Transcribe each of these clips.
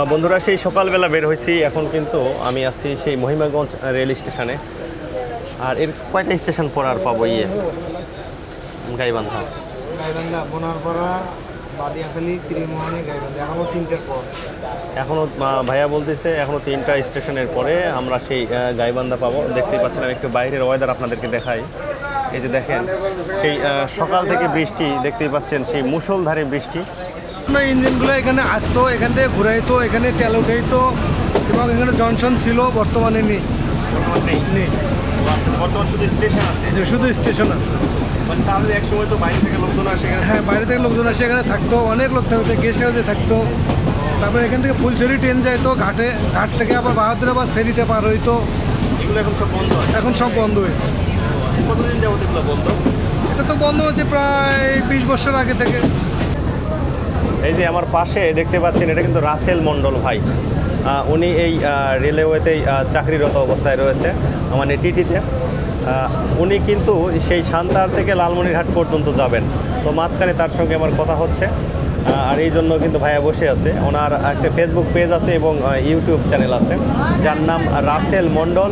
বন্ধুরা সেই সকালবেলা বের হয়েছি, এখন কিন্তু আমি আছি সেই মহিমাগঞ্জ রেল স্টেশনে। আর এর কয়টা স্টেশন পর আর পাবো গাইবান্ধা, বোনারপাড়া, বাদিয়াখালী, ত্রিমোহনী, গাইবান্ধা, এখনো 3টের পর। এখনও ভাইয়া বলতেছে এখনও 3টা স্টেশনের পরে আমরা সেই গাইবান্ধা পাবো। দেখতেই পাচ্ছেন, আমি একটু বাইরের ওয়েদার আপনাদেরকে দেখাই। এই যে দেখেন, সেই সকাল থেকে বৃষ্টি দেখতেই পাচ্ছেন, সেই মুষলধারে বৃষ্টি। ইঞ্জিনগুলো এখানে আসতো, এখান থেকে ঘুরাইতো, এখানে তেল উঠাইতো এবং এখানে জনসন ছিল, বর্তমানে নেই। নেই, বর্তমান শুধু স্টেশন আছে, শুধু স্টেশন আছে। মানে তাহলে এক সময় তো বাইরে থেকে লোকজন আসে। হ্যাঁ, বাইরে থেকে লোকজন আসে, এখানে থাকতো, অনেক লোক থাকতো, গেস্ট হাউসে থাকতো। তারপরে এখান থেকে ফুলছড়ি ট্রেন যাইতো ঘাটে, ঘাট থেকে আবার বাহাদুরাবাদ ফেরিতে পার হইতো। এগুলো এখন সব বন্ধ আছে। এখন সব বন্ধ হয়েছে। কতদিন যাবত এগুলো বন্ধ? এটা তো বন্ধ হচ্ছে প্রায় 20 বছর আগে থেকে। এই যে আমার পাশে দেখতে পাচ্ছেন, এটা কিন্তু রাসেল মণ্ডল ভাই। উনি এই রেলওয়েতেই চাকরিরত অবস্থায় রয়েছে, মানে টিটিতে। উনি কিন্তু সেই সান্তাহার থেকে লালমনিরহাট পর্যন্ত যাবেন। তো মাঝখানে তার সঙ্গে আমার কথা হচ্ছে, আর এই জন্য কিন্তু ভাইয়া বসে আছে। ওনার একটা ফেসবুক পেজ আছে এবং ইউটিউব চ্যানেল আছে, যার নাম রাসেল মণ্ডল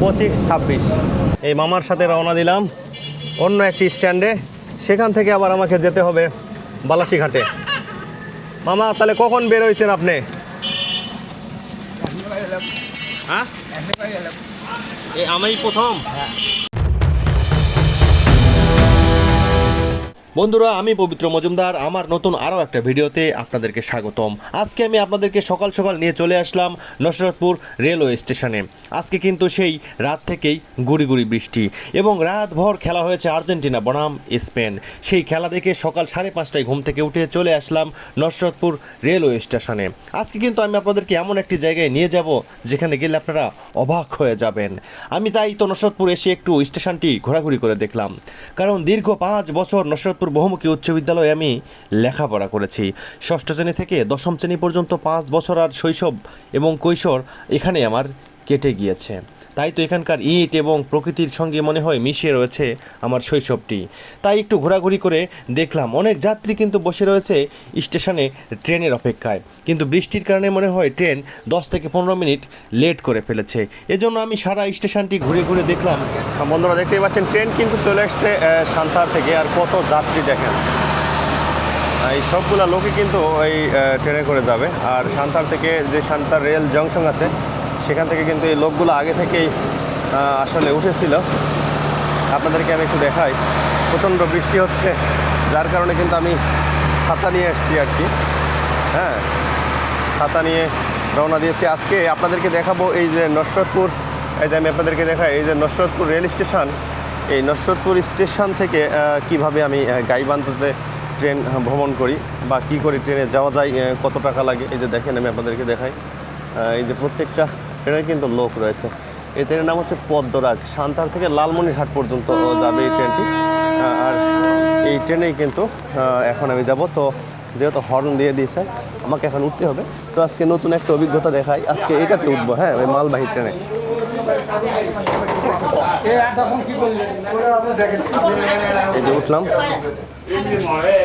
2526। এই মামার সাথে রওনা দিলাম অন্য একটি স্ট্যান্ডে, সেখান থেকে আবার আমাকে যেতে হবে বালাসীঘাটে। মামা, তাহলে কখন বের হয়েছেন আপনি? হ্যাঁ, আমি প্রথম। বন্ধুরা, আমি পবিত্র মজুমদার, আমার নতুন আরও একটা ভিডিওতে আপনাদেরকে স্বাগতম। আজকে আমি আপনাদেরকে সকাল সকাল নিয়ে চলে আসলাম নসরতপুর রেলওয়ে স্টেশনে। আজকে কিন্তু সেই রাত থেকেই গুড়ি গুড়ি বৃষ্টি এবং রাতভর খেলা হয়েছে আর্জেন্টিনা বনাম স্পেন। সেই খেলা দেখে সকাল 5:30টায় ঘুম থেকে উঠে চলে আসলাম নসরতপুর রেলওয়ে স্টেশনে। আজকে কিন্তু আমি আপনাদেরকে এমন একটি জায়গায় নিয়ে যাব যেখানে গেলে আপনারা অবাক হয়ে যাবেন। আমি তাই তো নসরতপুর এসে একটু স্টেশনটি ঘোরাঘুরি করে দেখলাম, কারণ দীর্ঘ 5 বছর নসরতপুর বহুমুখী উচ্চ বিদ্যালয়ে আমি লেখাপড়া করেছি। 6ষ্ঠ শ্রেণী থেকে 10ম শ্রেণী পর্যন্ত 5 বছর আর শৈশব এবং কৈশোর এখানে আমার কেটে গিয়েছে। তাই তো এখানকার ইট এবং প্রকৃতির সঙ্গে মনে হয় মিশিয়ে রয়েছে আমার শৈশবটি। তাই একটু ঘোরাঘুরি করে দেখলাম, অনেক যাত্রী কিন্তু বসে রয়েছে স্টেশনে ট্রেনের অপেক্ষায়, কিন্তু বৃষ্টির কারণে মনে হয় ট্রেন 10 থেকে 15 মিনিট লেট করে ফেলেছে। এজন্য আমি সারা স্টেশনটি ঘুরে ঘুরে দেখলাম। বন্ধুরা, দেখতেই পাচ্ছেন ট্রেন কিন্তু চলে এসছে সান্তাহার থেকে। আর কত যাত্রী দেখেন, এই সবগুলা লোকে কিন্তু এই ট্রেনে করে যাবে। আর সান্তাহার থেকে যে সান্তাহার রেল জংশন আছে, সেখান থেকে কিন্তু এই লোকগুলো আগে থেকেই আসলে উঠেছিল। আপনাদেরকে আমি একটু দেখাই, প্রচণ্ড বৃষ্টি হচ্ছে, যার কারণে কিন্তু আমি ছাতা নিয়ে এসেছি আর কি। হ্যাঁ, ছাতা নিয়ে রওনা দিয়েছি। আজকে আপনাদেরকে দেখাবো এই যে নসরতপুর, এই যে আমি আপনাদেরকে দেখাই, এই যে নসরতপুর রেল স্টেশন। এই নসরতপুর স্টেশন থেকে কিভাবে আমি গাইবান্ধাতে ট্রেন ভ্রমণ করি বা কী করে ট্রেনে যাওয়া যায়, কত টাকা লাগে। এই যে দেখেন, আমি আপনাদেরকে দেখাই, এই যে প্রত্যেকটা ট্রেনে কিন্তু লোক রয়েছে। এই ট্রেনের নাম হচ্ছে পদ্মরাগ। সান্তাহার থেকে লালমনিরহাট পর্যন্ত যাবে এই ট্রেনটি। আর এই ট্রেনেই কিন্তু এখন আমি যাব। তো যেহেতু হর্ন দিয়ে দিয়েছে, আমাকে এখন উঠতে হবে। তো আজকে নতুন একটা অভিজ্ঞতা দেখাই, আজকে এটাতে উঠবো। হ্যাঁ, ওই মালবাহী ট্রেনে। এই যে উঠলাম।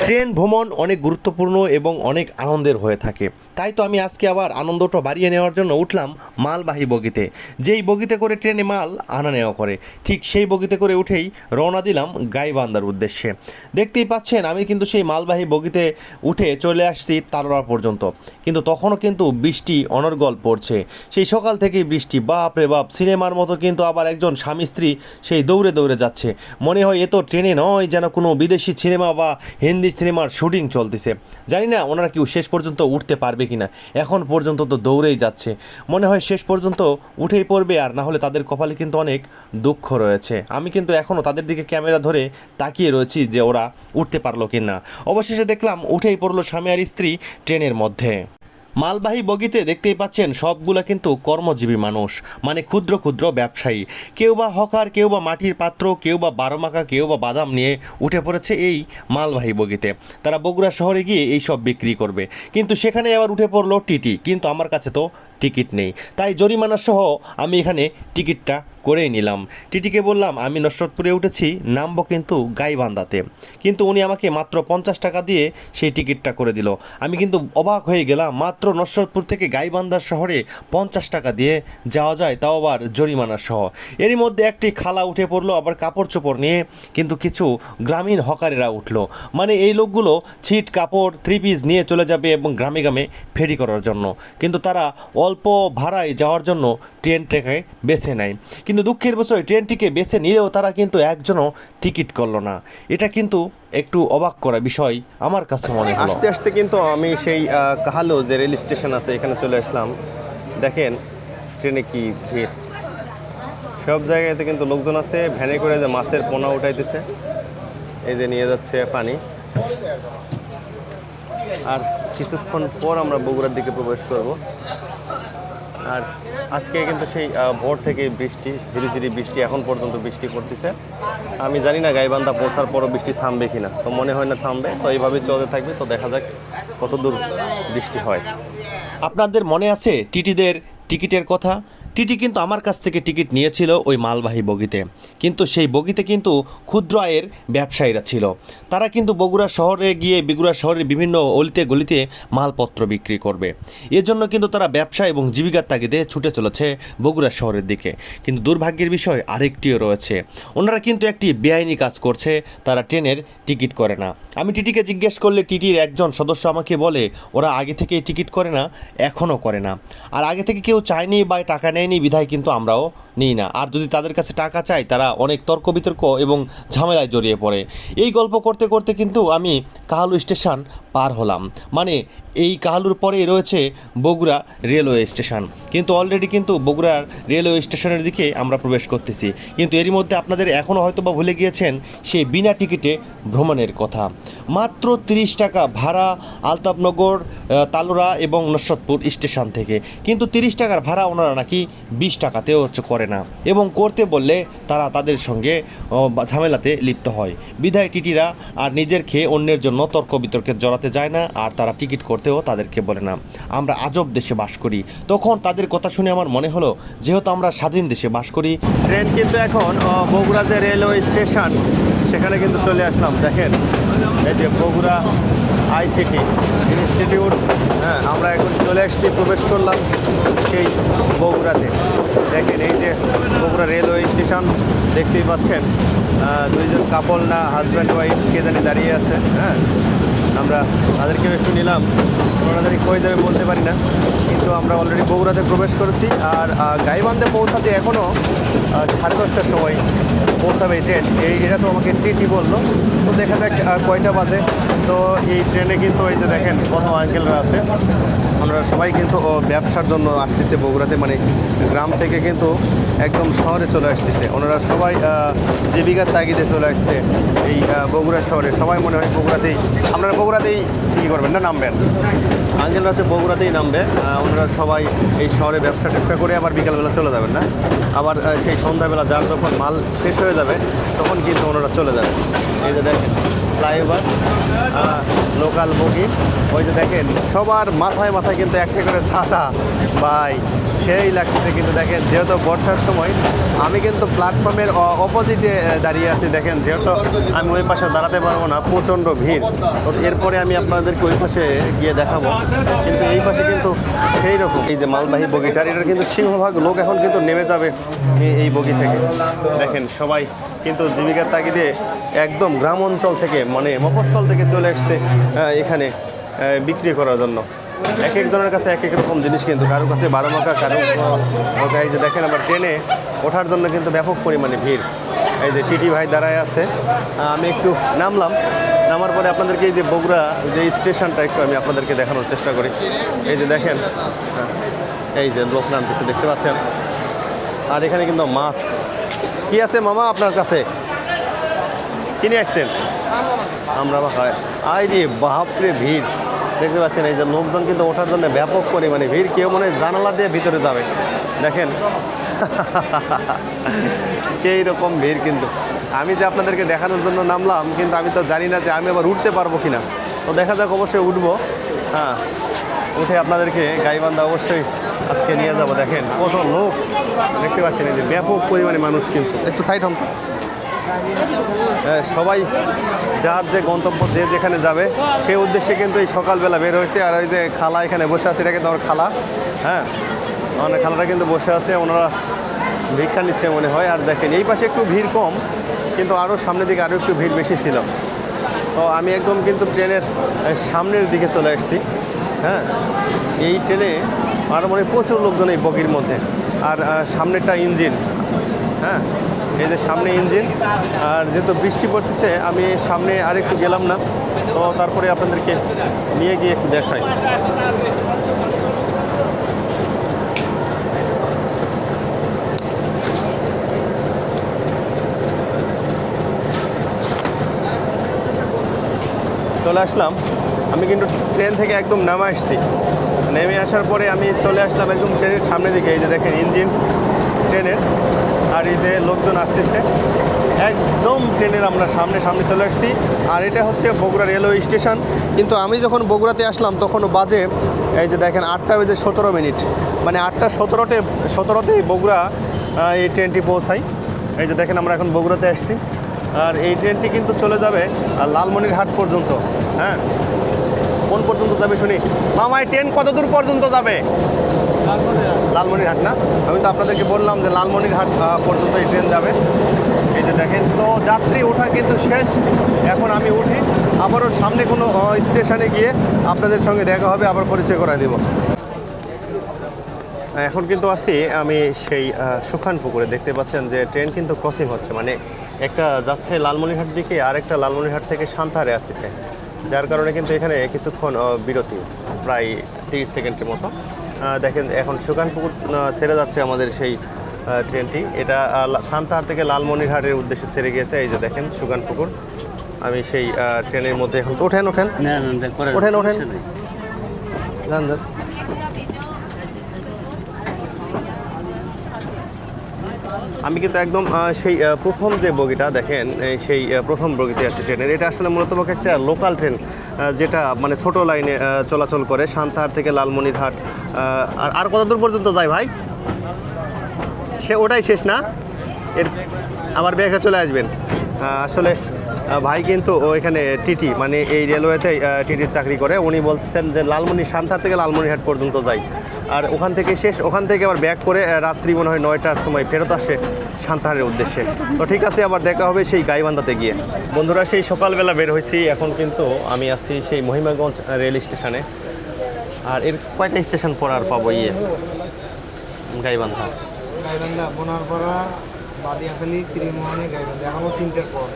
ট্রেন ভ্রমণ অনেক গুরুত্বপূর্ণ এবং অনেক আনন্দের হয়ে থাকে। তাই তো আমি আজকে আবার আনন্দটা বাড়িয়ে নেওয়ার জন্য উঠলাম মালবাহী বগিতে। যেই বগিতে করে ট্রেনে মাল আনা নেওয়া করে, ঠিক সেই বগিতে করে উঠেই রওনা দিলাম গাইবান্ধার উদ্দেশ্যে। দেখতেই পাচ্ছেন, আমি কিন্তু সেই মালবাহী বগিতে উঠে চলে আসছি তারোরা পর্যন্ত, কিন্তু তখনও কিন্তু বৃষ্টি অনর্গল পড়ছে। সেই সকাল থেকেই বৃষ্টি, বাপ রে বাপ, সিনেমার মতো কিন্তু আবার একজন স্বামী স্ত্রী সেই দৌড়ে দৌড়ে যাচ্ছে। মনে হয় এ তো ট্রেনে নয়, যেন কোনো বিদেশি সিনেমা বা হিন্দি সিনেমার শুটিং চলতেছে। জানি না ওনারা কেউ শেষ পর্যন্ত উঠতে পারবে কিনা। এখন পর্যন্ত তো দৌড়েই যাচ্ছে, মনে হয় শেষ পর্যন্ত উঠেই পড়বে, আর না হলে তাদের কপালে কিন্তু অনেক দুঃখ রয়েছে। আমি কিন্তু এখনও তাদের দিকে ক্যামেরা ধরে তাকিয়ে রয়েছি যে ওরা উঠতে পারলো কিনা। অবশেষে দেখলাম উঠেই পড়লো স্বামী আর স্ত্রী ট্রেনের মধ্যে। মালবাহী বগিতে দেখতেই পাচ্ছেন সবগুলা কিন্তু কর্মজীবী মানুষ, মানে ক্ষুদ্র ক্ষুদ্র ব্যবসায়ী। কেউ বা হকার, কেউ বা মাটির পাত্র, কেউ বা বারোমাকা, কেউ বা বাদাম নিয়ে উঠে পড়েছে এই মালবাহী বগিতে। তারা বগুড়া শহরে গিয়ে এই সব বিক্রি করবে, কিন্তু সেখানে আবার উঠে পড়লো টিটি। কিন্তু আমার কাছে তো টিকিট নেই। তাই জরিমানা সহ আমি এখানে টিকিটটা করেই নিলাম। টিটিকে বললাম আমি নসরতপুরে উঠেছি, নামবো কিন্তু গাইবান্ধাতে, কিন্তু উনি আমাকে মাত্র 50 টাকা দিয়ে সেই টিকিটটা করে দিল। আমি কিন্তু অবাক হয়ে গেলাম, মাত্র নসরতপুর থেকে গাইবান্ধা শহরে 50 টাকা দিয়ে যাওয়া যায়, তাও আবার জরিমানা সহ। এরই মধ্যে একটি খালা উঠে পড়লো আবার কাপড় চোপড় নিয়ে, কিন্তু কিছু গ্রামীণ হকারেরা উঠলো। মানে এই লোকগুলো ছিট কাপড় 3 পিস নিয়ে চলে যাবে এবং গ্রামে গ্রামে ফেরি করার জন্য, কিন্তু তারা অল্প ভাড়ায় যাওয়ার জন্য ট্রেনটাকে বেছে নেয়। কিন্তু দুঃখের বিষয়, ট্রেনটিকে বেছে নিলেও তারা কিন্তু একজনও টিকিট করলো না। এটা কিন্তু একটু অবাক করা বিষয় আমার কাছে মনে হলো। আস্তে আস্তে কিন্তু আমি সেই কাহালো যে রেল স্টেশন আছে এখানে চলে আসলাম। দেখেন ট্রেনে কি ভিড়, সব জায়গাতে কিন্তু লোকজন আছে। ভ্যানে করে যে মাছের পোনা উঠাইতেছে, এই যে নিয়ে যাচ্ছে পানি। আর কিছুক্ষণ পর আমরা বগুড়ার দিকে প্রবেশ করব। আর আজকে কিন্তু সেই ভোর থেকে বৃষ্টি, ঝিরিঝিরি বৃষ্টি, এখন পর্যন্ত বৃষ্টি পড়তেছে। আমি জানি না গাইবান্ধা পৌঁছার পরও বৃষ্টি থামবে কিনা, তো মনে হয় না থামবে, তো এইভাবেই চলতে থাকবে। তো দেখা যাক কত দূর বৃষ্টি হয়। আপনাদের মনে আছে টিটিদের টিকিটের কথা? টিটি কিন্তু আমার কাছ থেকে টিকিট নিয়েছিল ওই মালবাহী বগিতে, কিন্তু সেই বগিতে কিন্তু ক্ষুদ্র আয়ের ব্যবসায়ীরা ছিল। তারা কিন্তু বগুড়া শহরে গিয়ে বগুড়া শহরের বিভিন্ন অলিতে গলিতে মালপত্র বিক্রি করবে। এজন্য কিন্তু তারা ব্যবসা এবং জীবিকার তাগিদে ছুটে চলেছে বগুড়া শহরের দিকে। কিন্তু দুর্ভাগ্যের বিষয় আরেকটিও রয়েছে, ওনারা কিন্তু একটি বেআইনি কাজ করছে, তারা ট্রেনের টিকিট করে না। আমি টিটিকে জিজ্ঞেস করলে টিটির একজন সদস্য আমাকে বলে ওরা আগে থেকেই টিকিট করে না, এখনও করে না। আর আগে থেকে কেউ চায়নি বা টাকা নেয়নি বিধায় কিন্তু আমরাও নিই না। আর যদি তাদের কাছে টাকা চাই তারা অনেক তর্ক বিতর্ক এবং ঝামেলায় জড়িয়ে পড়ে। এই গল্প করতে করতে কিন্তু আমি কাহালু স্টেশন পার হলাম। মানে এই কাহালুর পরেই রয়েছে বগুড়া রেলওয়ে স্টেশন, কিন্তু অলরেডি কিন্তু বগুড়ার রেলওয়ে স্টেশনের দিকে আমরা প্রবেশ করতেছি। কিন্তু এরই মধ্যে আপনাদের এখনও হয়তো বা ভুলে গিয়েছেন সেই বিনা টিকিটে ভ্রমণের কথা। মাত্র 30 টাকা ভাড়া আলতাফনগর, তালোড়া এবং নসরতপুর স্টেশন থেকে। কিন্তু 30 টাকার ভাড়া ওনারা নাকি 20 টাকাতেও করে না, এবং করতে বললে তারা তাদের সঙ্গে ঝামেলাতে লিপ্ত হয়। বিধায় টিটিরা আর নিজের খেয়ে অন্যের জন্য তর্ক বিতর্কে জড়াতে যায় না, আর তারা টিকিট করতেও তাদেরকে বলে না। আমরা আজব দেশে বাস করি। তখন তাদের কথা শুনে আমার মনে হলো, যেহেতু আমরা স্বাধীন দেশে বাস করি। ট্রেন কিন্তু এখন বগুড়া যে রেলওয়ে স্টেশন সেখানে কিন্তু চলে আসলাম। দেখেন এই যে বগুড়া আইসিটি ইনস্টিটিউট, হ্যাঁ আমরা এখন চলে আসছি, প্রবেশ করলাম সেই বগুড়াতে। দেখেন এই যে বগুড়া রেলওয়ে স্টেশন দেখতেই পাচ্ছেন, দুইজন কাপল না হাজব্যান্ড ওয়াইফ কে জানি দাঁড়িয়ে আছে। হ্যাঁ আমরা তাদেরকেও একটু নিলাম, ওনাদের কই যাবে বলতে পারি না, কিন্তু আমরা অলরেডি বগুড়াতে প্রবেশ করেছি। আর গাইবান্ধে পৌঁছাতে এখনও 10:30টার সময় পৌঁছাবে এই ট্রেন। এটা তো আমাকে টিটি বললো, তো দেখা যাক কয়টা বাজে। তো এই ট্রেনে কিন্তু এই যে দেখেন কত আঙ্কেলরা আছে, ওনারা সবাই কিন্তু ব্যবসার জন্য আসতেছে বগুড়াতে। মানে গ্রাম থেকে কিন্তু একদম শহরে চলে আসতেছে। ওনারা সবাই জীবিকার তাগিদে চলে আসছে এই বগুড়া শহরে। সবাই মনে হয় বগুড়াতেই, আপনারা বগুড়াতেই কী করবেন না নামবেন? আঙ্কেলরা হচ্ছে বগুড়াতেই নামবে। ওনারা সবাই এই শহরে ব্যবসা ট্যাবসা করে আবার বিকালবেলা চলে যাবেন না, আবার সেই সন্ধ্যাবেলা যার যখন মাল শেষ হয়ে যাবে তখন কিন্তু ওনারা চলে যাবে। এই যে দেখেন ফ্লাইওভার, লোকাল বগি, ওই যে দেখেন সবার মাথায় মাথায় কিন্তু একটা করে ছাতা, ভাই সেই লাগতেছে। কিন্তু দেখেন যেহেতু বর্ষার সময়, আমি কিন্তু প্ল্যাটফর্মের অপোজিটে দাঁড়িয়ে আছি। দেখেন যেহেতু আমি ওই পাশে দাঁড়াতে পারবো না, প্রচণ্ড ভিড়। তো এরপরে আমি আপনাদেরকে ওই পাশে গিয়ে দেখাবো, কিন্তু এই পাশে কিন্তু সেই রকম। এই যে মালবাহী বগিটার, এটার কিন্তু সিংহভাগ লোক এখন কিন্তু নেমে যাবে এই বগি থেকে। দেখেন সবাই কিন্তু জীবিকার তাগিদে একদম গ্রাম অঞ্চল থেকে, মানে মফস্বল থেকে চলে এসছে এখানে বিক্রি করার জন্য। এক একজনের কাছে এক এক রকম জিনিস, কিন্তু কারো কাছে 12 মাকা, কারো এই যে দেখেন আবার ট্রেনে ওঠার জন্য কিন্তু ব্যাপক পরিমাণে ভিড়। এই যে টিটি ভাই দাঁড়ায় আছে, আমি একটু নামার পরে আপনাদেরকে এই যে বগুড়া যে স্টেশনটা একটু আমি আপনাদেরকে দেখানোর চেষ্টা করি। এই যে দেখেন এই যে লোক নামতেছে দেখতে পাচ্ছেন। আর এখানে কিন্তু মাছ কি আছে মামা আপনার কাছে, কিনে আসছেন? আমরা খাই আই রে বাপরে ভিড় দেখতে পাচ্ছেন। এই যে লোকজন কিন্তু ওঠার জন্য ব্যাপক পরিমাণে ভিড়, কেউ মনে হয় জানালা দিয়ে ভিতরে যাবে। দেখেন সেই রকম ভিড়। কিন্তু আমি যে আপনাদেরকে দেখানোর জন্য নামলাম, কিন্তু আমি তো জানি না যে আমি আবার উঠতে পারবো কিনা। তো দেখা যাক, অবশ্যই উঠবো। হ্যাঁ উঠে আপনাদেরকে গাইবান্ধা অবশ্যই আজকে নিয়ে যাব। দেখেন কত লোক দেখতে পাচ্ছেন, এই যে ব্যাপক পরিমাণে মানুষ, কিন্তু একটু সাইড হন তো। সবাই যার যে গন্তব্য, যে যেখানে যাবে সেই উদ্দেশ্যে কিন্তু এই সকালবেলা বের হয়েছে। আর ওই যে খালা এখানে বসে আছে, এটা কিন্তু আমার খালা, হ্যাঁ আমার খালাটা কিন্তু বসে আছে, ওনারা ভিক্ষা নিচ্ছে মনে হয়। আর দেখেন এই পাশে একটু ভিড় কম, কিন্তু আরও সামনের দিকে আরও একটু ভিড় বেশি ছিল। তো আমি একদম কিন্তু ট্রেনের সামনের দিকে চলে এসেছি। হ্যাঁ, এই ট্রেনে আরও মনে হয় প্রচুর লোকজন এই বগির মধ্যে। আর সামনেরটা ইঞ্জিন, হ্যাঁ এই যে সামনে ইঞ্জিন। আর যেহেতু বৃষ্টি পড়তেছে আমি সামনে আর একটু গেলাম না, তো তারপরে আপনাদেরকে নিয়ে গিয়ে একটু দেখাই। চলে আসলাম, আমি কিন্তু ট্রেন থেকে একদম নামে আসছি। নেমে আসার পরে আমি চলে আসলাম একদম ট্রেনের সামনে দিকে। এই যে দেখেন ইঞ্জিন ট্রেনের, আর এই যে লোকজন আসতেছে, একদম ট্রেনের আমরা সামনে সামনে চলে আসছি। আর এটা হচ্ছে বগুড়া রেলওয়ে স্টেশন। কিন্তু আমি যখন বগুড়াতে আসলাম তখন বাজে এই যে দেখেন 8:17, মানে 8:17তেই বগুড়া এই ট্রেনটি পৌঁছায়। এই যে দেখেন আমরা এখন বগুড়াতে আসছি। আর এই ট্রেনটি কিন্তু চলে যাবে লালমনিরহাট পর্যন্ত। হ্যাঁ, কোন পর্যন্ত যাবে শুনি মামা, এই ট্রেন কত দূর পর্যন্ত যাবে? লালমনিরহাট না? আমি তো আপনাদেরকে বললাম যে লালমনিরহাট পর্যন্ত এই ট্রেন যাবে। এই যে দেখেন, তো যাত্রী ওঠা কিন্তু শেষ। এখন আমি উঠি, আবারও সামনে কোনো স্টেশনে গিয়ে আপনাদের সঙ্গে দেখা হবে, আবার পরিচয় করায় দেব। এখন কিন্তু আছি আমি সেই সুখানপুকুরে। দেখতে পাচ্ছেন যে ট্রেন কিন্তু ক্রসিং হচ্ছে, মানে একটা যাচ্ছে লালমনিরহাট দিকে, আর একটা লালমনিরহাট থেকে সান্তাহারে আসতেছে, যার কারণে কিন্তু এখানে কিছুক্ষণ বিরতি, প্রায় 30 সেকেন্ডের মতো। দেখেন এখন সুখানপুকুর ছেড়ে যাচ্ছে আমাদের সেই ট্রেনটি। এটা সান্তাহার থেকে লালমনিরহাটের উদ্দেশ্যে ছেড়ে গিয়েছে। এই যে দেখেন সুখানপুকুর, আমি সেই ট্রেনের মধ্যে এখন ওঠেন ওঠেন ওঠেন ওঠেন যান যান। আমি কিন্তু একদম সেই প্রথম যে বগিটা দেখেন, সেই প্রথম বগিতে আছে ট্রেনের। এটা আসলে মূলত একটা লোকাল ট্রেন, যেটা মানে ছোট লাইনে চলাচল করে সান্তাহার থেকে লালমনিরহাট। আর কত দূর পর্যন্ত যায় ভাই? ওটাই শেষ না, এর আবার ব্যাকে চলে আসবেন। আসলে ভাই কিন্তু এখানে টিটি, মানে এই রেলওয়েতে টিটির চাকরি করে। উনি বলছেন যে সান্তাহার থেকে লালমনিরহাট পর্যন্ত যাই, আর ওখান থেকে শেষ, ওখান থেকে আবার ব্যাক করে রাত্রি মনে হয় 9টার সময় ফেরত আসে সান্তাহারের উদ্দেশ্যে। তো ঠিক আছে, আবার দেখা হবে সেই গাইবান্ধাতে গিয়ে। বন্ধুরা, সেই সকালবেলা বের হয়েছি, এখন কিন্তু আমি আছি সেই মহিমাগঞ্জ রেল স্টেশনে। আর এর কয়টা স্টেশন পর আর পাবো গাইবান্ধা? বোনারপাড়া, বাদিয়াখালী, ত্রিমোহনী, গাইবান্ধা, এখনো 3টের পর।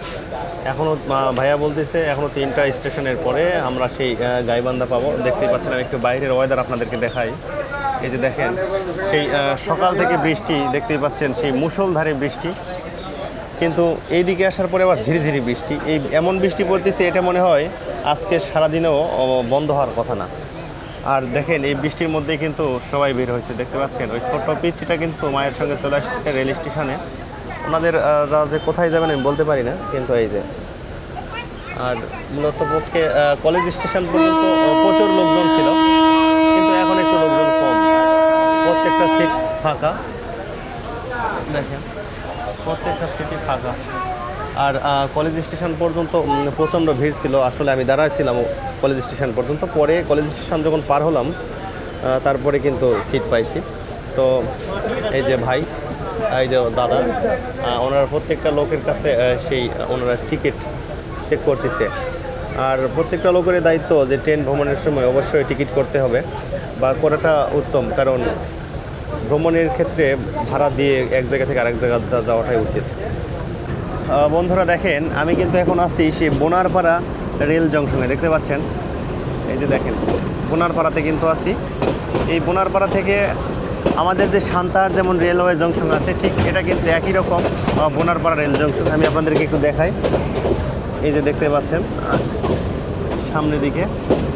এখনও ভাইয়া বলতেছে এখনও 3টা স্টেশনের পরে আমরা সেই গাইবান্ধা পাবো। দেখতেই পাচ্ছেন, আমি একটু বাইরের ওয়েদার আপনাদেরকে দেখাই। এই যে দেখেন, সেই সকাল থেকে বৃষ্টি দেখতেই পাচ্ছেন, সেই মুষলধারে বৃষ্টি। কিন্তু এই দিকে আসার পরে আবার ঝিরিঝিরি বৃষ্টি। এই এমন বৃষ্টি পড়তেছে, এটা মনে হয় আজকে সারাদিনেও বন্ধ হওয়ার কথা না। আর দেখেন এই বৃষ্টির মধ্যেই কিন্তু সবাই বের হয়েছে। দেখতে পাচ্ছেন ওই ছোট্ট পিচ্ছিটা কিন্তু মায়ের সঙ্গে চলে আসছে রেল স্টেশনে। ওনাদের যে কোথায় যাবেন আমি বলতে পারি না, কিন্তু এই যে। আর মূলত পক্ষে কলেজ স্টেশন পর্যন্ত প্রচুর লোকজন ছিল, কিন্তু এখন একটু লোকজন কম, প্রত্যেকটা সিট ফাঁকা। দেখেন প্রত্যেকটা সিটই ফাঁকা। আর কলেজ স্টেশন পর্যন্ত প্রচণ্ড ভিড় ছিল। আসলে আমি দাঁড়াইছিলাম কলেজ স্টেশন পর্যন্ত, পরে কলেজ স্টেশন যখন পার হলাম তারপরে কিন্তু সিট পাইছি। তো এই যে ভাই, এই যে দাদা, ওনারা প্রত্যেকটা লোকের কাছে সেই ওনারা টিকিট চেক করতেছে। আর প্রত্যেকটা লোকের দায়িত্ব যে ট্রেন ভ্রমণের সময় অবশ্যই টিকিট করতে হবে, বা করাটা উত্তম, কারণ ভ্রমণের ক্ষেত্রে ভাড়া দিয়ে এক জায়গা থেকে আরেক জায়গা যাওয়াটাই উচিত। বন্ধুরা দেখেন, আমি কিন্তু এখন আছি সেই বোনারপাড়া রেল জংশনে। দেখতে পাচ্ছেন, এই যে দেখেন বোনারপাড়াতে কিন্তু আছি। এই বোনারপাড়া থেকে আমাদের যে সান্তাহার যেমন রেলওয়ে জংশন আছে, ঠিক এটা কিন্তু একই রকম বোনারপাড়া রেল জংশন। আমি আপনাদেরকে একটু দেখাই। এই যে দেখতে পাচ্ছেন সামনের দিকে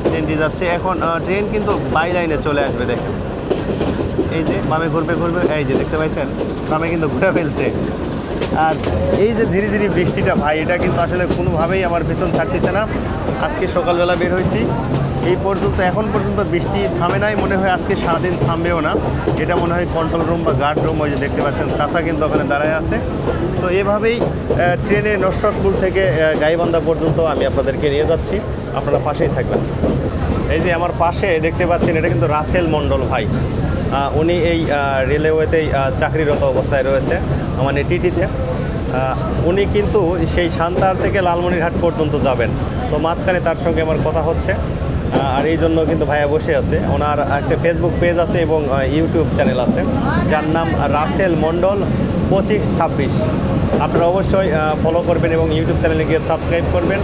ট্রেনটি যাচ্ছে। এখন ট্রেন কিন্তু বাই লাইনে চলে আসবে। দেখেন এই যে বামে ঘুরবে ঘুরবে, এই যে দেখতে পাচ্ছেন বামে কিন্তু ঘুরে ফেলছে। আর এই যে ঝিরিঝিরি বৃষ্টিটা ভাই, এটা কিন্তু আসলে কোনোভাবেই আমার পিছন ছাড়তেছে না। আজকে সকালবেলা বের হয়েছি, এই পর্যন্ত এখন পর্যন্ত বৃষ্টি থামে নাই, মনে হয় আজকে সারাদিন থামবেও না। এটা মনে হয় কন্ট্রোল রুম বা গার্ড রুম, ওই যে দেখতে পাচ্ছেন চাচা কিন্তু ওখানে দাঁড়ায় আছে। তো এভাবেই ট্রেনে নসরতপুর থেকে গাইবান্ধা পর্যন্ত আমি আপনাদেরকে নিয়ে যাচ্ছি, আপনারা পাশেই থাকবেন। এই যে আমার পাশে দেখতে পাচ্ছেন, এটা কিন্তু রাসেল মণ্ডল ভাই। উনি এই রেলওয়েতেই চাকরিরত অবস্থায় রয়েছে, মানে টিটিতে। উনি কিন্তু সেই সান্তাহার থেকে লালমনিরহাট পর্যন্ত যাবেন। তো মাঝখানে তার সঙ্গে আমার কথা হচ্ছে, আর এই জন্য কিন্তু ভাইয়া বসে আছে। ওনার একটা ফেসবুক পেজ আছে এবং ইউটিউব চ্যানেল আছে, যার নাম রাসেল মণ্ডল 2526। আপনারা অবশ্যই ফলো করবেন এবং ইউটিউব চ্যানেলে গিয়ে সাবস্ক্রাইব করবেন।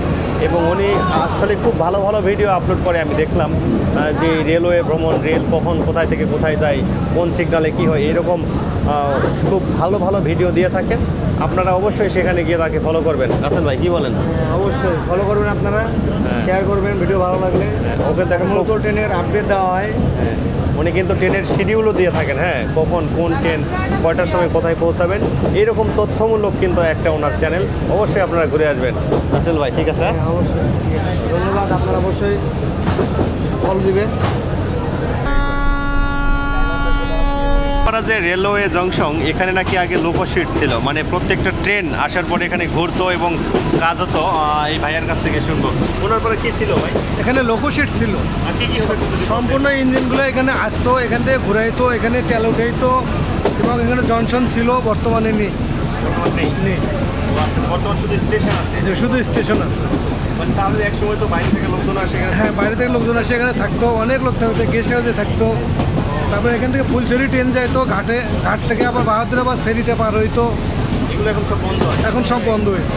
এবং উনি আসলে খুব ভালো ভালো ভিডিও আপলোড করে। আমি দেখলাম যে রেলওয়ে ভ্রমণ, রেল কখন কোথায় থেকে কোথায় যায়, কোন সিগনালে কী হয়, এরকম খুব ভালো ভালো ভিডিও দিয়ে থাকেন। আপনারা অবশ্যই সেখানে গিয়ে তাকে ফলো করবেন। রাসেল ভাই কী বলেন? অবশ্যই ফলো করবেন, আপনারা শেয়ার করবেন ভিডিও ভালো লাগলে। ওকে দেখেন নতুন ট্রেনের আপডেট দেওয়া হয়। উনি কিন্তু ট্রেনের শিডিউলও দিয়ে থাকেন, হ্যাঁ, কখন কোন ট্রেন কয়টার সময় কোথায় পৌঁছাবেন, এরকম তথ্যমূলক কিন্তু একটা ওনার চ্যানেল। অবশ্যই আপনারা ঘুরে আসবেন। রাসেল ভাই ঠিক আছে, অবশ্যই ধন্যবাদ, আপনারা অবশ্যই ফলো দিবেন। আপনারা যে রেলওয়ে জংশন, এখানে নাকি আগে লোকোশিট ছিল, মানে প্রত্যেকটা ট্রেন আসার পরে এখানে ঘুরতো এবং কাজ হতো। এই ভাইয়ের কাছ থেকে শুনবো, ওনার পরে কী ছিল ভাই? এখানে লোকোশিট ছিল, আর কি কি হতো? সম্পূর্ণ ইঞ্জিনগুলো এখানে আসতো, এখান থেকে ঘুরাইতো, এখানে তেল উঠাইতো এবং এখানে জনসন ছিল। বর্তমানে নেই, বর্তমান নেই। ও আচ্ছা, বর্তমান শুধু স্টেশন আছে, যে শুধু স্টেশন আছে। মানে তাহলে এক সময় তো বাইরে থেকে লোকজন আসে এখানে। হ্যাঁ, বাইরে থেকে লোকজন আসে, এখানে থাকতো, অনেক লোক থাকতো, গেস্ট হাউসে থাকতো। তারপরে এখান থেকে ফুলছড়ি ট্রেন যাইতো ঘাটে, ঘাট থেকে আবার বাহাদুরাবাদ ফেরিতে পার হইতো। এগুলো এখন সব বন্ধ আছে? এখন সব বন্ধ হয়েছে।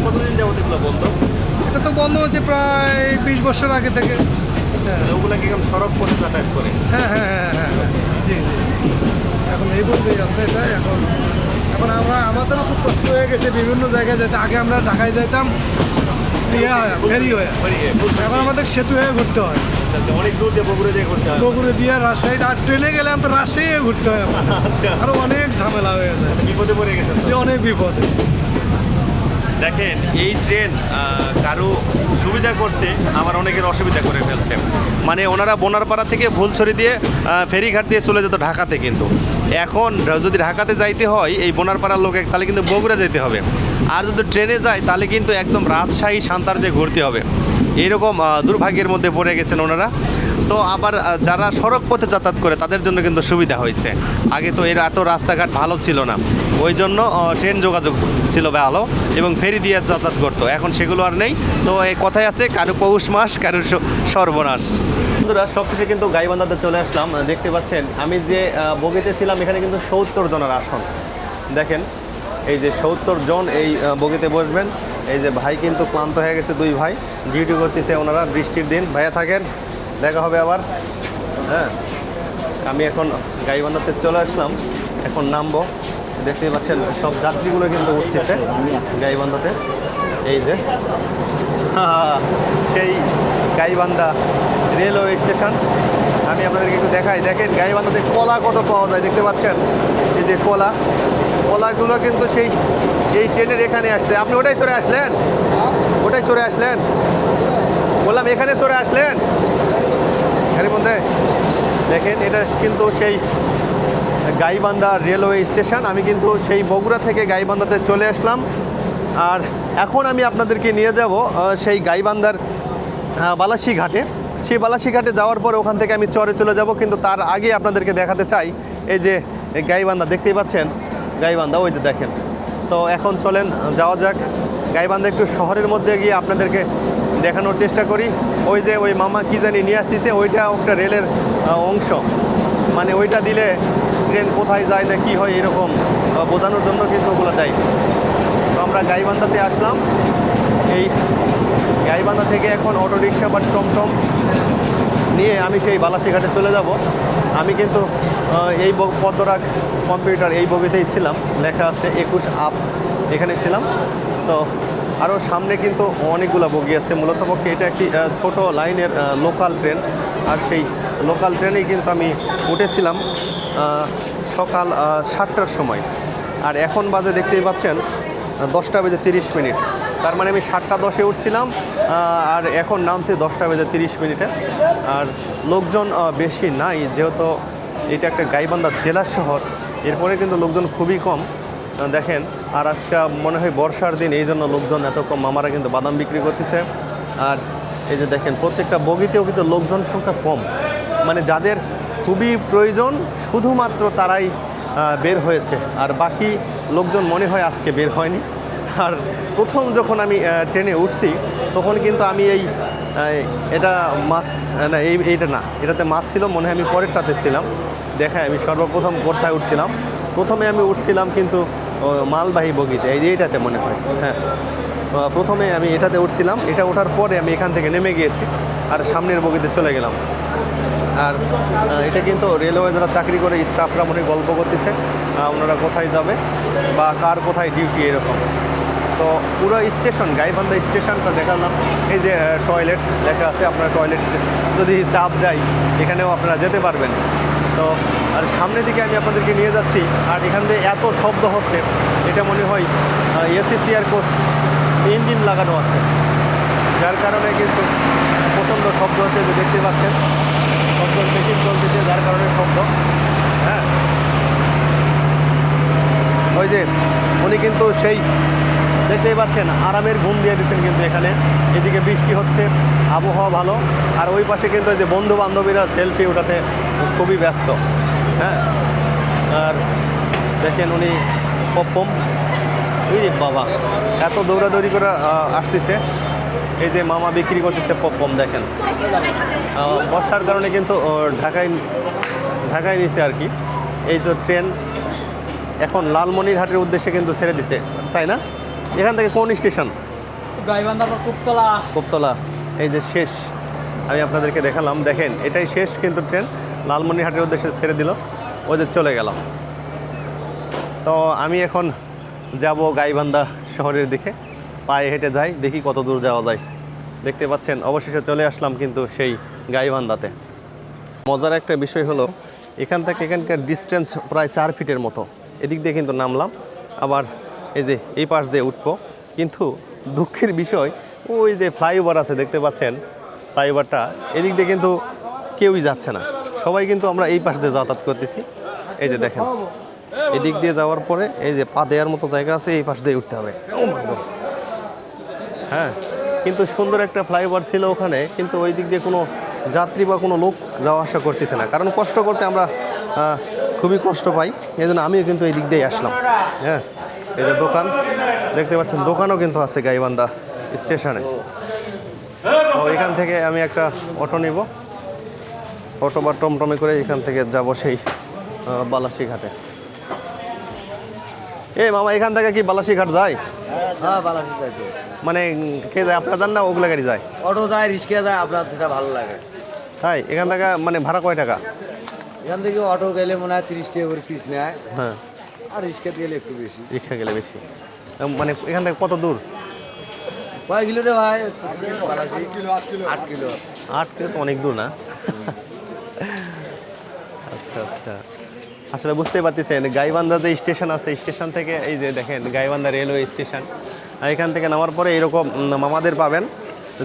কতদিন যাবত এগুলো বন্ধ? এটা তো বন্ধ হচ্ছে প্রায় 20 বছর আগে থেকে। হ্যাঁ ওগুলো কি এখন সড়ক পথে যাতায়াত করে? হ্যাঁ হ্যাঁ হ্যাঁ হ্যাঁ হ্যাঁ, জি জি। এখন এই বলতেই আছে এটা। এখন এখন আমাদেরও খুব কষ্ট হয়ে গেছে বিভিন্ন জায়গায় যেতে। আগে আমরা ঢাকায় যাইতাম ফেরি হয়ে, এখন আমাদের সেতু হয়ে ঘুরতে হয়। আচ্ছা, অনেক দূর দিয়ে বগুড়া দিয়ে ঘুরতে হয়। বগুড়ে দিয়ে রাজশাহী, আর ট্রেনে গেলে তো রাজশাহী হয়ে ঘুরতে হয়। আচ্ছা, আরও অনেক ঝামেলা হয়ে যায়, বিপদে পড়ে গেছে যে অনেক বিপদ। দেখেন এই ট্রেন কারো সুবিধা করছে, আবার অনেকের অসুবিধা করে ফেলছে। মানে ওনারা বোনারপাড়া থেকে ভুলছড়ি দিয়ে ফেরিঘাট দিয়ে চলে যেত ঢাকাতে, কিন্তু এখন যদি ঢাকাতে যাইতে হয় এই বোনারপাড়ার লোকে, তাহলে কিন্তু বগুড়া যেতে হবে। আর যদি ট্রেনে যায় তাহলে কিন্তু একদম রাজশাহী সান্তার দিয়ে ঘুরতে হবে। এইরকম দুর্ভাগ্যের মধ্যে পড়ে গেছেন ওনারা। তো আবার যারা সড়ক পথে যাতায়াত করে তাদের জন্য কিন্তু সুবিধা হয়েছে। আগে তো এত রাস্তাঘাট ভালো ছিল না, ওই জন্য ট্রেন যোগাযোগ ছিল ভালো এবং ফেরি দিয়ে যাতায়াত করতো। এখন সেগুলো আর নেই। তো এই কথাই আছে, কারো পৌষ মাস, কারো সর্বনাশ। বন্ধুরা, সবশেষে কিন্তু গাইবান্ধাতে চলে আসলাম। দেখতে পাচ্ছেন আমি যে বগিতে ছিলাম, এখানে কিন্তু 70 জনের আসন। দেখেন এই যে 70 জন এই বগিতে বসবেন। এই যে ভাই কিন্তু ক্লান্ত হয়ে গেছে, দুই ভাই ডিউটি করতেছে ওনারা, বৃষ্টির দিন। ভাইয়া থাকেন, দেখা হবে আবার। হ্যাঁ, আমি এখন গাইবান্ধাতে চলে আসলাম, এখন নামবো। দেখতেই পাচ্ছেন সব যাত্রীগুলো কিন্তু উঠতেছে গাইবান্ধাতে। এই যে সেই গাইবান্ধা রেলওয়ে স্টেশন, আমি আপনাদেরকে একটু দেখাই। দেখেন গাইবান্ধাতে কলা কত পাওয়া যায়, দেখতে পাচ্ছেন এই যে কলাগুলো কিন্তু সেই এই ট্রেনের এখানে আসছে। আপনি ওটাই চড়ে আসলেন? ওটাই চড়ে আসলেন? বললাম এখানে চড়ে আসলেন এর মধ্যে। দেখেন এটা কিন্তু সেই গাইবান্ধা রেলওয়ে স্টেশন। আমি কিন্তু সেই বগুড়া থেকে গাইবান্ধাতে চলে আসলাম। আর এখন আমি আপনাদেরকে নিয়ে যাব সেই গাইবান্ধার বালাসী ঘাটে। সেই বালাসী ঘাটে যাওয়ার পরে ওখান থেকে আমি চরে চলে যাব। কিন্তু তার আগে আপনাদেরকে দেখাতে চাই এই যে গাইবান্ধা, দেখতেই পাচ্ছেন গাইবান্ধা, ওই যে দেখেন। তো এখন চলেন যাওয়া যাক গাইবান্ধা, একটু শহরের মধ্যে গিয়ে আপনাদেরকে দেখানোর চেষ্টা করি। ওই যে ওই মামা কি জানি নিয়ে আসতেছে, ওইটা একটা রেলের অংশ, মানে ওইটা দিলে ট্রেন কোথায় যায় না কি হয় এরকম বোঝানোর জন্য কিন্তু ওগুলো দেয়। তো আমরা গাইবান্ধাতে আসলাম। এই গাইবান্ধা থেকে এখন অটোরিকশা বা টমটম নিয়ে আমি সেই বালাসী ঘাটে চলে যাব। আমি কিন্তু এই পদ্মরাগ কম্পিউটার এই বগিতেই ছিলাম, লেখা আছে 21 আপ, এখানে ছিলাম। তো আরও সামনে কিন্তু অনেকগুলো বগি আছে। মূলত পক্ষে এটা একটি ছোট লাইনের লোকাল ট্রেন। আর সেই লোকাল ট্রেনেই কিন্তু আমি উঠেছিলাম সকাল 7টার সময়। আর এখন বাজে দেখতেই পাচ্ছেন 10টা বেজে 30 মিনিট। তার মানে আমি 7টা 10-এ উঠছিলাম, আর এখন নামছে 10:30 আর লোকজন বেশি নাই, যেহেতু এটা একটা গাইবান্ধা জেলা শহর, এরপরে কিন্তু লোকজন খুবই কম দেখেন। আর আজকে মনে হয় বর্ষার দিন, এই জন্য লোকজন এত কম। মামারা কিন্তু বাদাম বিক্রি করতেছে। আর এই যে দেখেন প্রত্যেকটা বগিতেও কিন্তু লোকজন সংখ্যা কম, মানে যাদের খুবই প্রয়োজন শুধুমাত্র তারাই বের হয়েছে, আর বাকি লোকজন মনে হয় আজকে বের হয়নি। আর প্রথম যখন আমি ট্রেনে উঠছি তখন কিন্তু আমি এটা মাছ না, এইটা না, এটাতে মাছ ছিল মনে হয়, আমি পরেরটাতে ছিলাম। দেখায় আমি সর্বপ্রথম কোথায় উঠছিলাম, প্রথমে আমি উঠছিলাম কিন্তু মালবাহী বগিতে, এই যে এইটাতে মনে হয়, হ্যাঁ প্রথমে আমি এটাতে উঠছিলাম। এটা ওঠার পরে আমি এখান থেকে নেমে গিয়েছি আর সামনের বগিতে চলে গেলাম। আর এটা কিন্তু রেলওয়ে যারা চাকরি করে স্টাফরা মনে গল্প করতেছে ওনারা কোথায় যাবে বা কার কোথায় ডিউটি এরকম। তো পুরো স্টেশন, গাইবান্ধা স্টেশনটা দেখালাম। এই যে টয়লেট লেখা আছে, আপনারা টয়লেট যদি চাপ দেয় এখানেও আপনারা যেতে পারবেন। তো আর সামনের দিকে আমি আপনাদেরকে নিয়ে যাচ্ছি, আর এখান থেকে এত শব্দ হচ্ছে, এটা মনে হয় এসি চেয়ার কোচ ইঞ্জিন লাগানো আছে, যার কারণে কিন্তু প্রচণ্ড শব্দ হচ্ছে, যে দেখতে পাচ্ছেন শব্দ মেশিন চলতেছে, যার কারণে শব্দ। হ্যাঁ ওই যে উনি কিন্তু সেই দেখতেই পাচ্ছেন আরামের ঘুম দিয়ে দিচ্ছেন কিন্তু এখানে। এদিকে বৃষ্টি হচ্ছে, আবহাওয়া ভালো, আর ওই পাশে কিন্তু যে বন্ধু বান্ধবীরা সেলফি ওঠাতে খুবই ব্যস্ত। হ্যাঁ আর দেখেন উনি পপম, ওই বাবা এত দৌড়াদৌড়ি করে আসতেছে। এই যে মামা বিক্রি করতেছে পপম, দেখেন বর্ষার কারণে কিন্তু ঢাকায় নিছে আর কি। এই যে ট্রেন এখন লালমনিরহাটের উদ্দেশ্যে কিন্তু ছেড়ে দিছে, তাই না? এখান থেকে কোন স্টেশন? গাইবান্ধা কুপতলা। এই যে শেষ, আমি আপনাদেরকে দেখালাম, দেখেন এটাই শেষ কিন্তু ট্রেন লালমনিরহাটের উদ্দেশ্যে ছেড়ে দিল, ওই যে চলে গেলাম। তো আমি এখন যাব গাইবান্ধা শহরের দিকে, পায়ে হেঁটে যাই, দেখি কত দূর যাওয়া যায়। দেখতে পাচ্ছেন অবশেষে চলে আসলাম কিন্তু সেই গাইবান্ধাতে। মজার একটা বিষয় হলো এখান থেকে এখানকার ডিস্টেন্স প্রায় 4 ফিটের মতো। এদিক দিয়ে কিন্তু নামলাম, আবার এই যে এই পাশ দিয়ে উঠবো। কিন্তু দুঃখের বিষয় ওই যে ফ্লাইওভার আছে দেখতে পাচ্ছেন, ফ্লাইওভারটা এদিক দিয়ে কিন্তু কেউই যাচ্ছে না, সবাই কিন্তু আমরা এই পাশ দিয়ে যাতায়াত করতেছি। এই যে দেখেন এদিক দিয়ে যাওয়ার পরে এই যে পা দেওয়ার মতো জায়গা আছে, এই পাশ দিয়ে উঠতে হবে। হ্যাঁ কিন্তু সুন্দর একটা ফ্লাইওভার ছিল ওখানে, কিন্তু ওই দিক দিয়ে কোনো যাত্রী বা কোনো লোক যাওয়া আসা করতেছে না, কারণ কষ্ট করতে আমরা খুবই কষ্ট পাই, এই জন্য আমিও কিন্তু এই দিক দিয়েই আসলাম। হ্যাঁ এই যে দোকান দেখতে পাচ্ছেন, দোকানও কিন্তু আছে গাইবান্ধা স্টেশনে। তো এখান থেকে আমি একটা অটো নিব, অটো বা টমটমে করে এখান থেকে যাব সেই বালাসীঘাটে। এই মামা এখান থেকে কি বালাসীঘাট যায়? হ্যাঁ বালাসী যায়। মানে কে যায়, আপনার যান না ওগুলা গাড়ি যায়? অটো যায়, রিক্সা যায়, আপনার যেটা ভালো লাগে। তাই এখান থেকে মানে ভাড়া কয় টাকা? এখান থেকে অটো গেলে মনে হয় 30 টাকা করে পিস নেয়, হ্যাঁ আর রিক্সা গেলে একটু বেশি। রিক্সা গেলে বেশি। মানে এখান থেকে কত দূর? কয় কিলো রে ভাই? 8 কিলো। 8 কিলো তো অনেক দূর না? আচ্ছা আচ্ছা, আসলে বুঝতেই পারতেছেন গাইবান্ধা যে স্টেশন আছে, স্টেশন থেকে এই যে দেখেন গাইবান্ধা রেলওয়ে স্টেশন, আর এখান থেকে নামার পরে এরকম মামাদের পাবেন।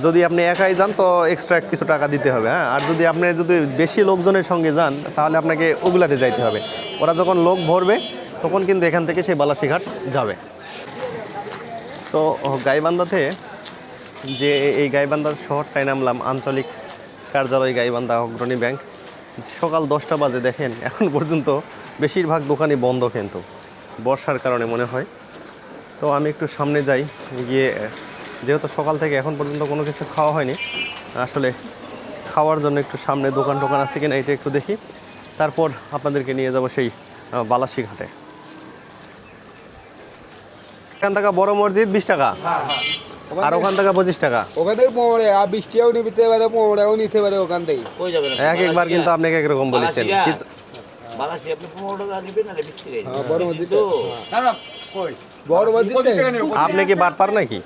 যদি আপনি একাই যান তো এক্সট্রা কিছু টাকা দিতে হবে, হ্যাঁ। আর যদি আপনি বেশি লোকজনের সঙ্গে যান তাহলে আপনাকে ওগুলাতে যাইতে হবে। ওরা যখন লোক ভরবে তখন কিন্তু এখান থেকে সেই বালাসীঘাট যাবে। তো গাইবান্ধাতে যে এই গাইবান্ধার শহরটায় নামলাম, আঞ্চলিক কার্যালয় গাইবান্ধা অগ্রণী ব্যাংক। সকাল 10টা বাজে, দেখেন এখন পর্যন্ত বেশিরভাগ দোকানই বন্ধ, কিন্তু বর্ষার কারণে মনে হয়। তো আমি একটু সামনে যাই, গিয়ে যেহেতু সকাল থেকে এখন পর্যন্ত কোনো কিছু খাওয়া হয়নি, আসলে খাওয়ার জন্য একটু সামনে দোকান টোকান আছে কিনা এটা একটু দেখি, তারপর আপনাদেরকে নিয়ে যাব সেই বালাসীঘাটে। এখান থেকে বড় মসজিদ 20 টাকা, আর ওখান থেকে 25 টাকা। ওখান থেকে 15 আর 20 টাকাও নিতে পারে, 15 নিতে পারে ওখান থেকে। এক একবার কিন্তু আপনাকে একরকম বলেছেন। আপনি কি বাট পার নাকি?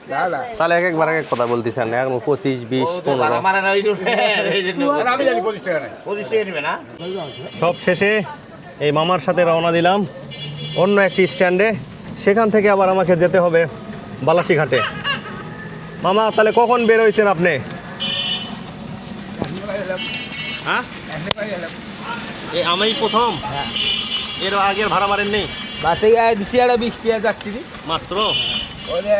তাহলে এক একবার এক এক কথা বলতেছেন, এখন 25, 20, 15। সব শেষে এই মামার সাথে রওনা দিলাম অন্য একটি স্ট্যান্ডে, সেখান থেকে আবার আমাকে যেতে হবে বালাসীঘাটে। মামা তাহলে কখন বের হয়েছেন আপনি? হ্যাঁ এই আমি প্রথম, এর আগের ভাড়া মারেননি? বাসে দিছি একটা 20 টাকা যাচ্ছি মাত্র? ওই যে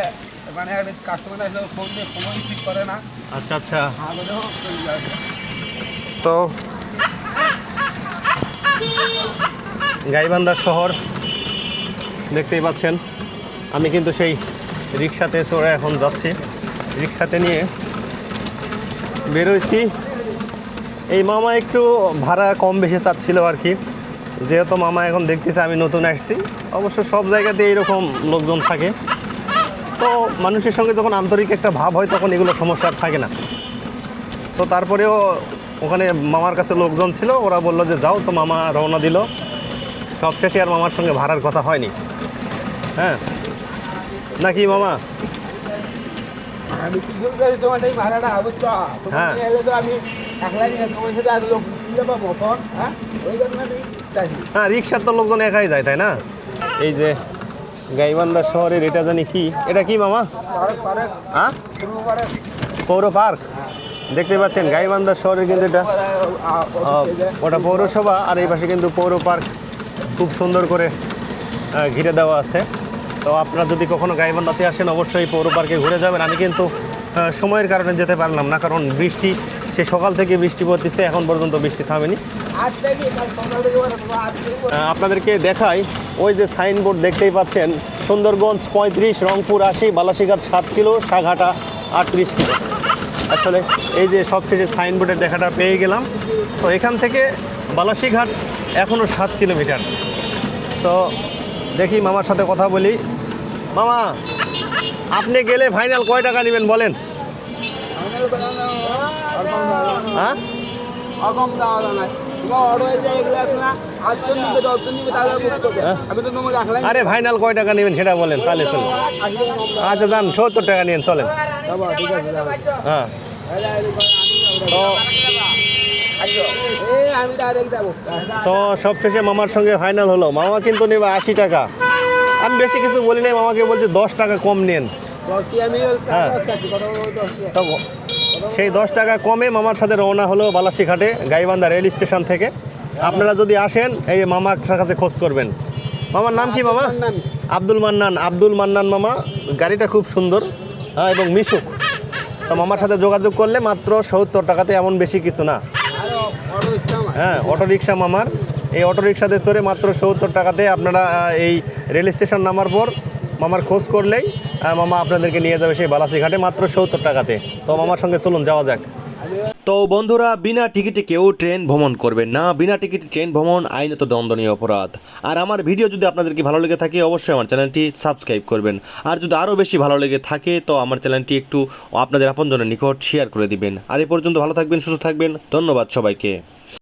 মানে একটা কাস্টমার আসলে ফোন দিয়ে ফোন রিসিভ করে না। আচ্ছা আচ্ছা। আমাদেরও চলে যাবে। তো গাইবান্ধা শহর দেখতেই পাচ্ছেন, আমি কিন্তু সেই রিক্সাতে চড়ে এখন যাচ্ছি। রিক্সাতে নিয়ে বেরোইছি। এই মামা একটু ভাড়া কম বেশি চাচ্ছিল আর কি, যেহেতু মামা এখন দেখতেছে আমি নতুন আসছি। অবশ্য সব জায়গাতে এইরকম লোকজন থাকে, তো মানুষের সঙ্গে যখন আন্তরিক একটা ভাব হয় তখন এগুলো সমস্যা আর থাকে না। তো তারপরেও ওখানে মামার কাছে লোকজন ছিল, ওরা বললো যে যাও, তো মামা রওনা দিল। সবশেষে আর মামার সঙ্গে ভাড়ার কথা হয়নি। হ্যাঁ নাকি মামা? আমি কি বলতে তোমার এই ভাড়াটা বুঝছো? হ্যাঁ। তো আমি একলাই না, তোমার সাথে আর লোক দিলে পাবো ফোন। হ্যাঁ ওই জন্য হ্যাঁ, রিক্সার তো লোকজন একাই যায়, তাই না? এই যে গাইবান্ধা শহরের এটা জানি কি, এটা কি মামা? হ্যাঁ, পৌর পার্ক। দেখতে পাচ্ছেন গাইবান্ধা শহরের কিন্তু এটা ওটা পৌরসভা, আর এই পাশে কিন্তু পৌর পার্ক খুব সুন্দর করে ঘিরে দেওয়া আছে। তো আপনারা যদি কখনো গাইবান্ধাতে আসেন অবশ্যই পৌর পার্কে ঘুরে যাবেন। আমি কিন্তু সময়ের কারণে যেতে পারলাম না, কারণ বৃষ্টি, সে সকাল থেকে বৃষ্টি পড়তেছে, এখন পর্যন্ত বৃষ্টি থামেনি। আপনাদেরকে দেখাই, ওই যে সাইনবোর্ড দেখতেই পাচ্ছেন, সুন্দরগঞ্জ 35, রংপুর 80, বালাসীঘাট 7 কিলো, সাঘাটা 38 কিলো। আসলে এই যে সবশেষে সাইনবোর্ডের দেখাটা পেয়ে গেলাম। তো এখান থেকে বালাসীঘাট এখনও 7 কিলোমিটার। তো দেখি মামার সাথে কথা বলি। মামা, আপনি গেলে ফাইনাল কয় টাকা নেবেন বলেন? হ্যাঁ, কম দেওয়া যায় না। তোমার অর্ডার হয়ে যায় এগুলো আছে না, 8জন নিবে 10জন নিবে, তাহলে আমি তো তোমাকে রাখলাম। আরে ফাইনাল কয় টাকা নেবেন সেটা বলেন, তাহলে চলুন। আচ্ছা যান, 70 টাকা নিন, চলেন। ঠিক আছে হ্যাঁ, তো আমি ডাইরেক্ট যাবো। তো সবশেষে মামার সঙ্গে ফাইনাল হলো। মামা কিন্তু নেবে 80 টাকা। আমি বেশি কিছু বলি নাই, মামাকে বলছি 10 টাকা কম নেন। হ্যাঁ, তো সেই 10 টাকা কমে মামার সাথে রওনা হলো বালাসীঘাটে, গাইবান্ধা রেল স্টেশন থেকে। আপনারা যদি আসেন, এই মামার কাছে খোঁজ করবেন। মামার নাম কি মামা? আব্দুল মান্নান। আব্দুল মান্নান মামা। গাড়িটা খুব সুন্দর, হ্যাঁ, এবং মিশুক। তো মামার সাথে যোগাযোগ করলে মাত্র 70 টাকাতে, এমন বেশি কিছু না। হ্যাঁ, অটোরিকশা মামার। এই অটোরিকশাতে চড়ে মাত্র 70 টাকাতে আপনারা এই রেল স্টেশন নামার পর মামার খোঁজ করলেই মামা আপনাদেরকে নিয়ে যাবে সেই বালাসীঘাটে মাত্র 70 টাকাতে। তো মামার সঙ্গে চলুন, যাওয়া যাক। তো বন্ধুরা, বিনা টিকিটে কেউ ট্রেন ভ্রমণ করবেন না। বিনা টিকিটে ট্রেন ভ্রমণ আইনত দণ্ডনীয় অপরাধ। আর আমার ভিডিও যদি আপনাদেরকে ভালো লেগে থাকে অবশ্যই আমার চ্যানেলটি সাবস্ক্রাইব করবেন। আর যদি আরও বেশি ভালো লেগে থাকে তো আমার চ্যানেলটি একটু আপনাদের আপনজনের নিকট শেয়ার করে দিবেন। আর এই পর্যন্ত ভালো থাকবেন, সুস্থ থাকবেন। ধন্যবাদ সবাইকে।